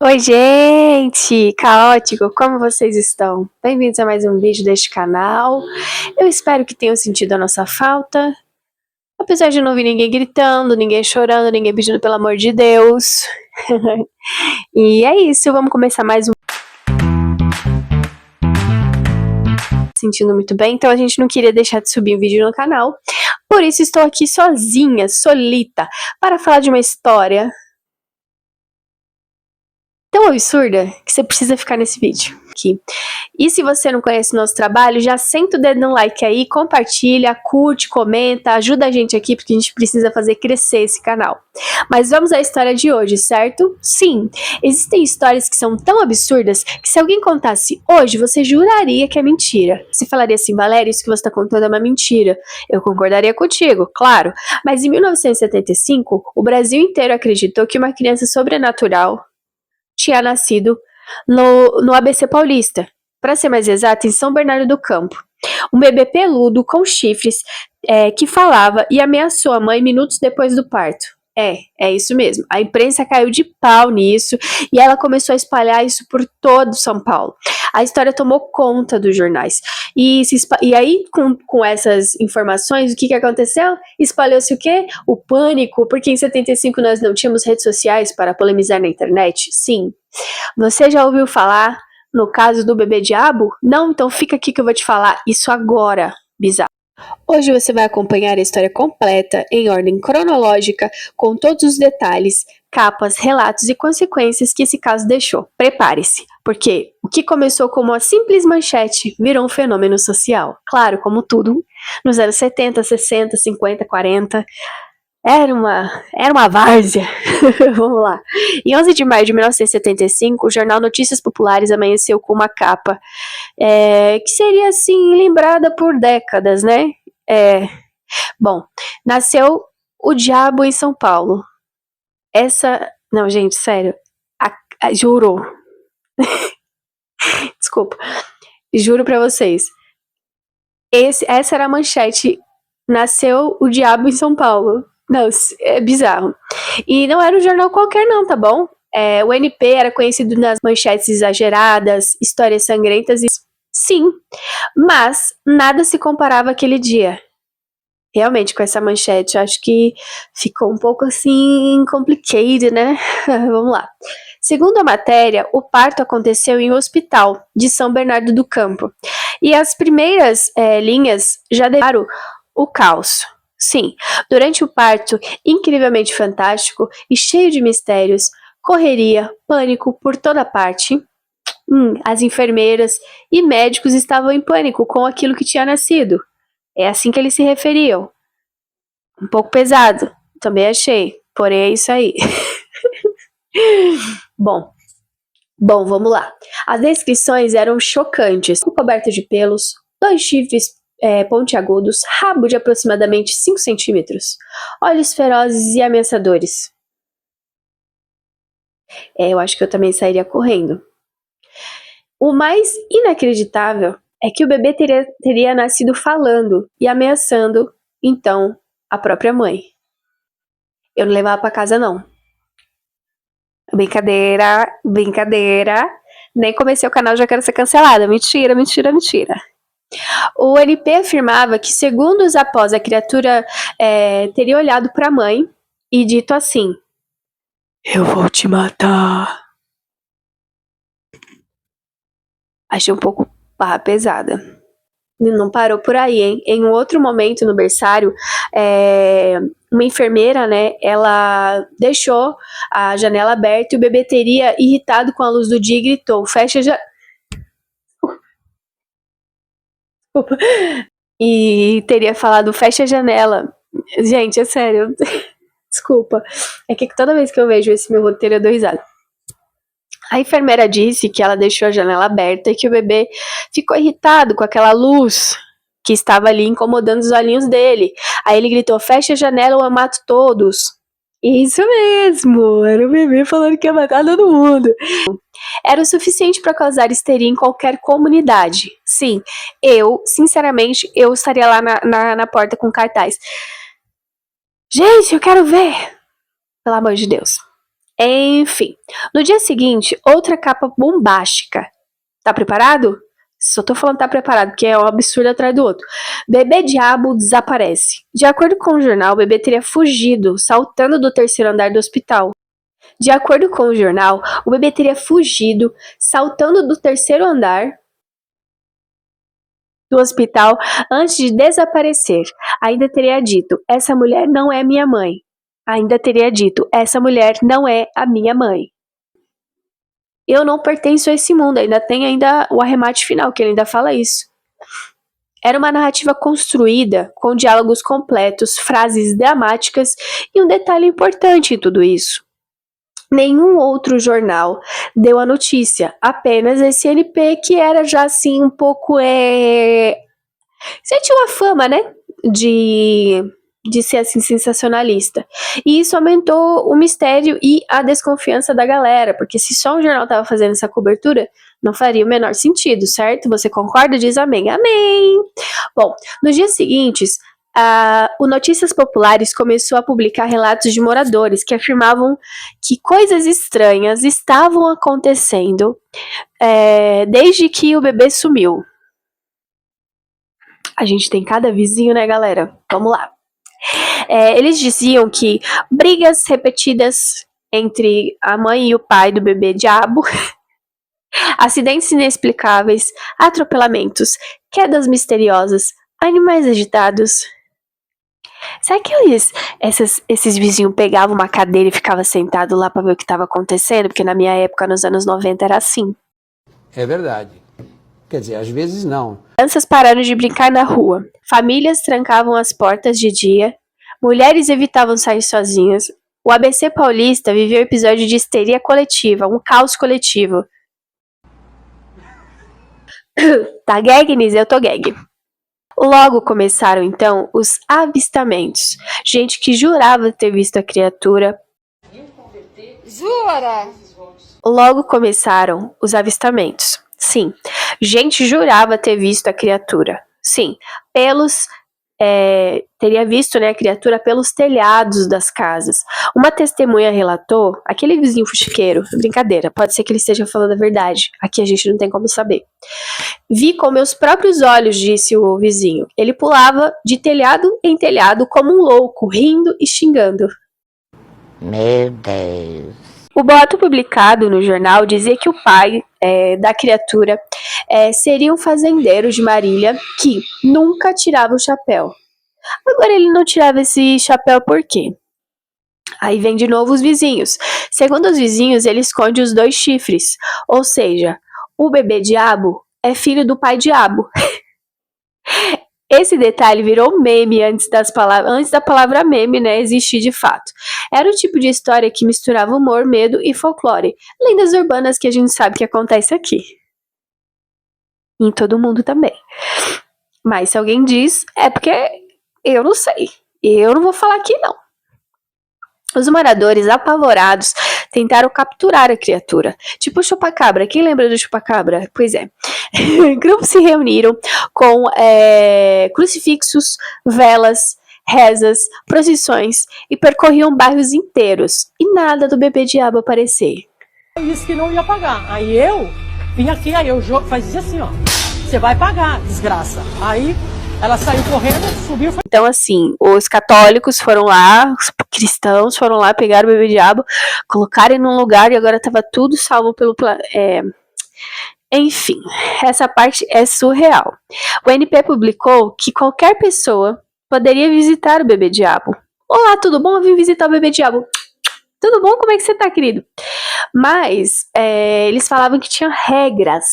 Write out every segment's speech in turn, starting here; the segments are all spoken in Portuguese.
Oi, gente! Caótico, como vocês estão? Bem-vindos a mais um vídeo deste canal. Eu espero que tenham sentido a nossa falta. Apesar de não ouvir ninguém gritando, ninguém chorando, ninguém pedindo pelo amor de Deus. E é isso, vamos começar mais um. Sentindo muito bem, então a gente não queria deixar de subir um vídeo no canal. Por isso estou aqui sozinha, solita, para falar de uma história tão absurda que você precisa ficar nesse vídeo aqui. E se você não conhece o nosso trabalho, já senta o dedo no like aí, compartilha, curte, comenta, ajuda a gente aqui porque a gente precisa fazer crescer esse canal. Mas vamos à história de hoje, certo? Sim, existem histórias que são tão absurdas que se alguém contasse hoje, você juraria que é mentira. Você falaria assim, Valéria, isso que você está contando é uma mentira. Eu concordaria contigo, claro. Mas em 1975, o Brasil inteiro acreditou que uma criança sobrenatural tinha nascido no ABC Paulista, para ser mais exato, em São Bernardo do Campo. Um bebê peludo com chifres que falava e ameaçou a mãe minutos depois do parto. É isso mesmo. A imprensa caiu de pau nisso e ela começou a espalhar isso por todo São Paulo. A história tomou conta dos jornais. E aí, com essas informações, o que aconteceu? Espalhou-se o quê? O pânico, porque em 75 nós não tínhamos redes sociais para polemizar na internet? Sim. Você já ouviu falar no caso do bebê diabo? Não? Então fica aqui que eu vou te falar isso agora, bizarro. Hoje você vai acompanhar a história completa, em ordem cronológica, com todos os detalhes, capas, relatos e consequências que esse caso deixou. Prepare-se, porque o que começou como uma simples manchete virou um fenômeno social. Claro, como tudo, nos anos 70, 60, 50, 40... Era uma várzea. Vamos lá. Em 11 de maio de 1975, o jornal Notícias Populares amanheceu com uma capa que seria, assim, lembrada por décadas, né? Bom, nasceu o diabo em São Paulo. Não, gente, sério. Juro. Desculpa. Juro pra vocês. Essa era a manchete. Nasceu o diabo em São Paulo. Não, é bizarro. E não era um jornal qualquer não, tá bom? O NP era conhecido nas manchetes exageradas, histórias sangrentas e... Sim, mas nada se comparava àquele dia. Realmente, com essa manchete, eu acho que ficou um pouco assim, complicated, né? Vamos lá. Segundo a matéria, o parto aconteceu em um hospital de São Bernardo do Campo. E as primeiras linhas já deram o caos. Sim, durante o parto, incrivelmente fantástico e cheio de mistérios, correria, pânico por toda parte. As enfermeiras e médicos estavam em pânico com aquilo que tinha nascido. É assim que eles se referiam. Um pouco pesado, também achei, porém é isso aí. Bom, vamos lá. As descrições eram chocantes. Coberto de pelos, 2 chifres pontiagudos, rabo de aproximadamente 5 centímetros, olhos ferozes e ameaçadores. Eu acho que eu também sairia correndo. O mais inacreditável é que o bebê teria nascido falando e ameaçando, então, a própria mãe. Eu não levava pra casa, não. Brincadeira. Nem comecei o canal, já quero ser cancelada. Mentira. O NP afirmava que segundos após a criatura teria olhado para a mãe e dito assim: eu vou te matar. Achei um pouco barra pesada. Não parou por aí, hein? Em um outro momento no berçário, uma enfermeira, né, ela deixou a janela aberta e o bebê teria, irritado com a luz do dia, gritou: fecha já. E teria falado: fecha a janela. Gente, é sério. Desculpa. É que toda vez que eu vejo esse meu roteiro eu dou risada. A enfermeira disse que ela deixou a janela aberta e que o bebê ficou irritado com aquela luz que estava ali incomodando os olhinhos dele. Aí ele gritou: fecha a janela ou eu mato todos. Isso mesmo, era o bebê falando que ia matar todo mundo. Era o suficiente para causar histeria em qualquer comunidade. Sim, sinceramente, eu estaria lá na porta com cartaz. Gente, eu quero ver! Pelo amor de Deus. Enfim, no dia seguinte, outra capa bombástica. Tá preparado? Só tô falando tá preparado, porque é um absurdo atrás do outro. Bebê diabo desaparece. De acordo com o jornal, o bebê teria fugido, saltando do terceiro andar do hospital. De acordo com o jornal, o bebê teria fugido, saltando do terceiro andar do hospital antes de desaparecer. Ainda teria dito: essa mulher não é minha mãe. Ainda teria dito: essa mulher não é a minha mãe. Eu não pertenço a esse mundo. Ainda tem o arremate final, que ele ainda fala isso. Era uma narrativa construída, com diálogos completos, frases dramáticas e um detalhe importante em tudo isso. Nenhum outro jornal deu a notícia, apenas esse NP que era já assim um pouco você tinha uma fama, né, de ser assim sensacionalista. E isso aumentou o mistério e a desconfiança da galera, porque se só um jornal estava fazendo essa cobertura, não faria o menor sentido, certo? Você concorda? Diz amém. Amém! Bom, nos dias seguintes, o Notícias Populares começou a publicar relatos de moradores que afirmavam que coisas estranhas estavam acontecendo desde que o bebê sumiu. A gente tem cada vizinho, né, galera? Vamos lá. Eles diziam que brigas repetidas entre a mãe e o pai do bebê diabo, acidentes inexplicáveis, atropelamentos, quedas misteriosas, animais agitados. Será que esses vizinhos pegavam uma cadeira e ficavam sentados lá pra ver o que estava acontecendo? Porque na minha época, nos anos 90, era assim. É verdade. Quer dizer, às vezes não. Crianças pararam de brincar na rua. Famílias trancavam as portas de dia. Mulheres evitavam sair sozinhas. O ABC paulista viveu um episódio de histeria coletiva, um caos coletivo. Tá gag, Nis? Eu tô gag. Logo começaram, então, os avistamentos. Gente que jurava ter visto a criatura. Jura? Logo começaram os avistamentos. Sim, gente jurava ter visto a criatura. Sim, teria visto, né, a criatura pelos telhados das casas. Uma testemunha relatou, aquele vizinho fuxiqueiro, brincadeira, pode ser que ele esteja falando a verdade. Aqui a gente não tem como saber. Vi com meus próprios olhos, disse o vizinho. Ele pulava de telhado em telhado como um louco, rindo e xingando. Meu Deus. O boato publicado no jornal dizia que o pai da criatura seria um fazendeiro de Marília que nunca tirava o chapéu. Agora ele não tirava esse chapéu por quê? Aí vem de novo os vizinhos. Segundo os vizinhos, ele esconde os 2 chifres. Ou seja, o bebê diabo é filho do pai diabo. Esse detalhe virou meme antes da palavra meme, né, existir de fato. Era o tipo de história que misturava humor, medo e folclore. Lendas urbanas que a gente sabe que acontece aqui. Em todo mundo também. Mas se alguém diz, é porque eu não sei. Eu não vou falar aqui, não. Os moradores, apavorados, tentaram capturar a criatura. Tipo o chupacabra. Quem lembra do chupacabra? Pois é. Grupos se reuniram com crucifixos, velas, rezas, procissões e percorriam bairros inteiros. E nada do bebê diabo aparecer. Isso que não ia pagar. Aí eu vim aqui, aí eu fazia assim, ó. Você vai pagar, desgraça. Aí ela saiu correndo, subiu. Então, assim, os católicos foram lá, os cristãos foram lá, pegaram o bebê diabo, colocaram num lugar e agora estava tudo salvo pelo Enfim, essa parte é surreal. O NP publicou que qualquer pessoa poderia visitar o bebê diabo. Olá, tudo bom? Eu vim visitar o bebê diabo. Tudo bom? Como é que você tá, querido? Mas eles falavam que tinha regras.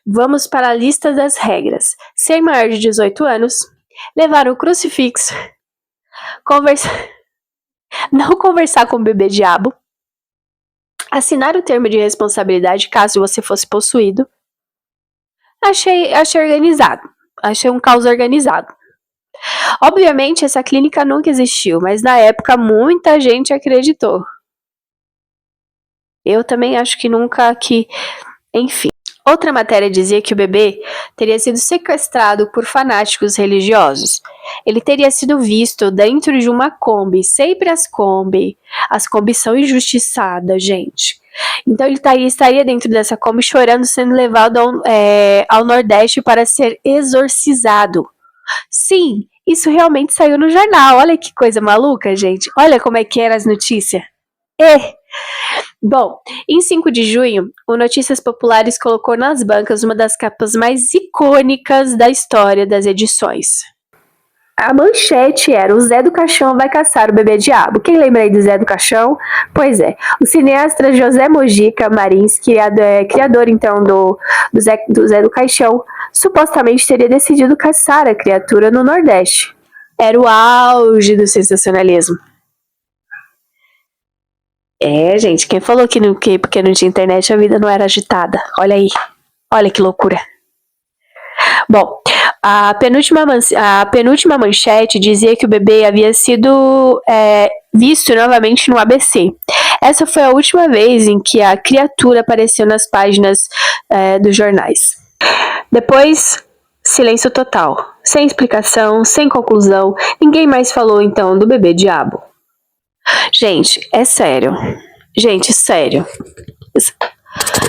Vamos para a lista das regras. Ser maior de 18 anos, levar um crucifixo, não conversar com o bebê diabo, assinar o termo de responsabilidade caso você fosse possuído. Achei organizado. Achei um caos organizado. Obviamente, essa clínica nunca existiu, mas na época muita gente acreditou. Eu também acho que nunca Enfim. Outra matéria dizia que o bebê teria sido sequestrado por fanáticos religiosos. Ele teria sido visto dentro de uma Kombi, sempre as Kombi são injustiçadas, gente. Então ele estaria dentro dessa Kombi chorando, sendo levado ao Nordeste para ser exorcizado. Sim, isso realmente saiu no jornal. Olha que coisa maluca, gente. Olha como é que eram as notícias. Bom, em 5 de junho, o Notícias Populares colocou nas bancas uma das capas mais icônicas da história das edições. A manchete era: o Zé do Caixão vai caçar o bebê diabo. Quem lembra aí do Zé do Caixão? Pois é, o cineasta José Mojica Marins, criador então do Zé do Caixão, supostamente teria decidido caçar a criatura no Nordeste. Era o auge do sensacionalismo. Gente, quem falou que porque não tinha internet a vida não era agitada? Olha aí, olha que loucura. Bom, a penúltima manchete dizia que o bebê havia sido visto novamente no ABC. Essa foi a última vez em que a criatura apareceu nas páginas dos jornais. Depois, silêncio total, sem explicação, sem conclusão. Ninguém mais falou então do bebê diabo. Gente, é sério. Gente, sério.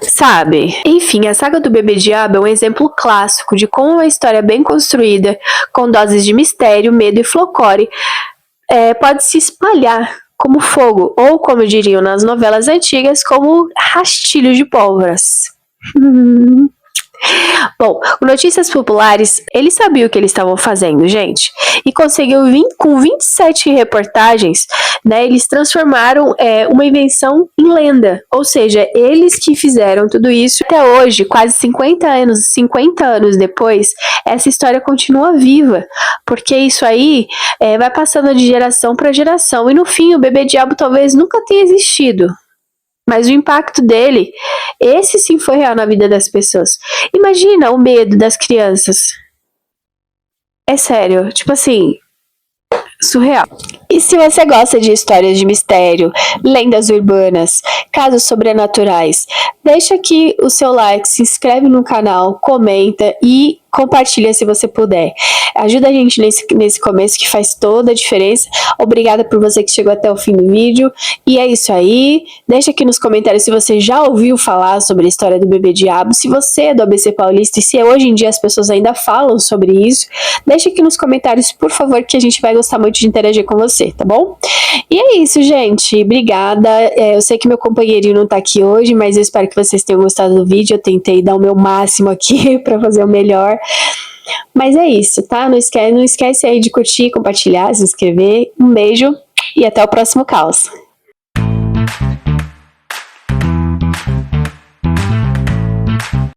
Sabe? Enfim, a saga do bebê diabo é um exemplo clássico de como uma história bem construída, com doses de mistério, medo e folclore, pode se espalhar como fogo, ou como diriam nas novelas antigas, como rastilho de pólvoras. Bom, o Notícias Populares, eles sabiam o que eles estavam fazendo, gente, e conseguiu, com 27 reportagens, né, eles transformaram uma invenção em lenda, ou seja, eles que fizeram tudo isso. Até hoje, quase 50 anos depois, essa história continua viva, porque isso aí vai passando de geração para geração, e no fim o bebê diabo talvez nunca tenha existido. Mas o impacto dele, esse sim foi real na vida das pessoas. Imagina o medo das crianças. É sério, tipo assim, surreal. E se você gosta de histórias de mistério, lendas urbanas, casos sobrenaturais, deixa aqui o seu like, se inscreve no canal, comenta e compartilha se você puder. Ajuda a gente nesse começo que faz toda a diferença. Obrigada por você que chegou até o fim do vídeo. E é isso aí. Deixa aqui nos comentários se você já ouviu falar sobre a história do bebê diabo, se você é do ABC Paulista e se hoje em dia as pessoas ainda falam sobre isso. Deixa aqui nos comentários, por favor, que a gente vai gostar muito de interagir com você, tá bom? E é isso, gente. Obrigada. Eu sei que meu companheirinho não tá aqui hoje, mas eu espero que vocês tenham gostado do vídeo. Eu tentei dar o meu máximo aqui pra fazer o melhor. Mas é isso, tá? Não esquece aí de curtir, compartilhar, se inscrever. Um beijo e até o próximo caos.